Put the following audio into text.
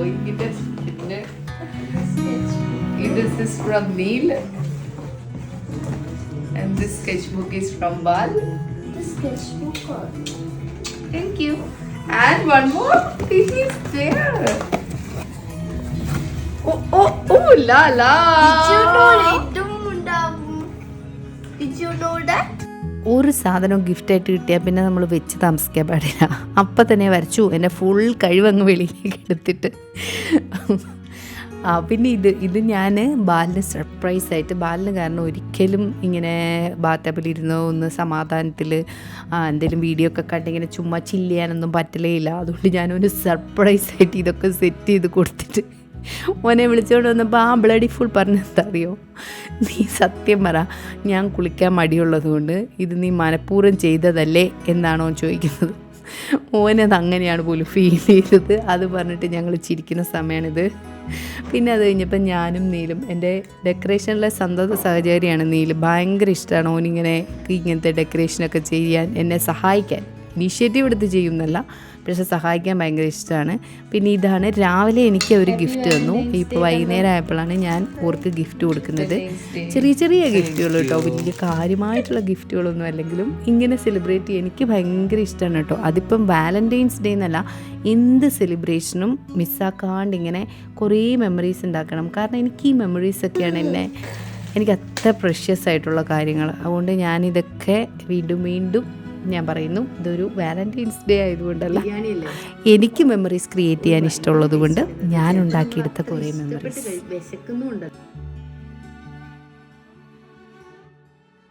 ഡ്രോയിങ്ങിന്റെ this is from Neil and this sketchbook is from Bal. The sketchbook. Thank you. And one more thing is there. Oh la la. Did you know that? ഒരു സാധനം ഗിഫ്റ്റായിട്ട് കിട്ടിയാൽ പിന്നെ നമ്മൾ വെച്ച് താമസിക്കാൻ പാടില്ല. അപ്പം തന്നെ വരച്ചു എൻ്റെ ഫുൾ കഴിവങ്ങ് വെളിയിലേക്ക് എടുത്തിട്ട്. പിന്നെ ഇത് ഞാൻ ബാലിന് സർപ്രൈസായിട്ട്, ബാലിന് കാരണം ഒരിക്കലും ഇങ്ങനെ ബാത്തപ്പിലിരുന്ന് ഒന്ന് സമാധാനത്തിൽ എന്തെങ്കിലും വീഡിയോ ഒക്കെ കണ്ട് ഇങ്ങനെ ചുമ്മാ ചില്ല് ചെയ്യാനൊന്നും പറ്റലേ ഇല്ല. അതുകൊണ്ട് ഞാനൊരു സർപ്രൈസായിട്ട് ഇതൊക്കെ സെറ്റ് ചെയ്ത് കൊടുത്തിട്ട് ഓനെ വിളിച്ചുകൊണ്ട് വന്നപ്പോൾ ബ്ലഡി ഫുൾ പറഞ്ഞെന്താ അറിയോ, നീ സത്യം പറ, ഞാൻ കുളിക്കാൻ മടിയുള്ളത് കൊണ്ട് ഇത് നീ മനഃപൂർവ്വം ചെയ്തതല്ലേ എന്നാണോ ചോദിക്കുന്നത്. ഓനത് അങ്ങനെയാണ് പോലും ഫീൽ ചെയ്തത്. അത് പറഞ്ഞിട്ട് ഞങ്ങൾ ചിരിക്കുന്ന സമയമാണിത്. പിന്നെ അത് കഴിഞ്ഞപ്പോൾ ഞാനും നീലും, എൻ്റെ ഡെക്കറേഷനിലെ സന്തത സഹചാരിയാണ് നീല്. ഭയങ്കര ഇഷ്ടമാണ് ഓനിങ്ങനെ ഇങ്ങനത്തെ ഡെക്കറേഷനൊക്കെ ചെയ്യാൻ, എന്നെ സഹായിക്കാൻ. ഇനീഷ്യേറ്റീവ് എടുത്ത് ചെയ്യുന്നല്ല, പക്ഷെ സഹായിക്കാൻ ഭയങ്കര ഇഷ്ടമാണ്. പിന്നെ ഇതാണ് രാവിലെ എനിക്ക് ഒരു ഗിഫ്റ്റ് തന്നു. ഇപ്പോൾ വൈകുന്നേരം ആയപ്പോഴാണ് ഞാൻ ഓർക്ക് ഗിഫ്റ്റ് കൊടുക്കുന്നത്. ചെറിയ ചെറിയ ഗിഫ്റ്റുകൾ കേട്ടോ, വലിയ കാര്യമായിട്ടുള്ള ഗിഫ്റ്റുകളൊന്നും അല്ലെങ്കിലും ഇങ്ങനെ സെലിബ്രേറ്റ് ചെയ്യാൻ എനിക്ക് ഭയങ്കര ഇഷ്ടമാണ് കേട്ടോ. അതിപ്പം വാലൻറ്റൈൻസ് ഡേ എന്നല്ല, എന്ത് സെലിബ്രേഷനും മിസ്സാക്കാണ്ട് ഇങ്ങനെ കുറേ മെമ്മറീസ് ഉണ്ടാക്കണം. കാരണം എനിക്ക് ഈ മെമ്മറീസൊക്കെയാണ് എനിക്ക് അത്ര പ്രഷ്യസ് ആയിട്ടുള്ള കാര്യങ്ങൾ. അതുകൊണ്ട് ഞാനിതൊക്കെ വീണ്ടും ഞാൻ പറയുന്നു, ഇതൊരു വാലന്റൈൻസ് ഡേ ആയതുകൊണ്ടല്ല, എനിക്ക് മെമ്മറീസ് ക്രിയേറ്റ് ചെയ്യാൻ ഇഷ്ടമുള്ളത് കൊണ്ട് ഞാൻ ഉണ്ടാക്കിയെടുത്ത കുറേ മെമ്മറീസ്.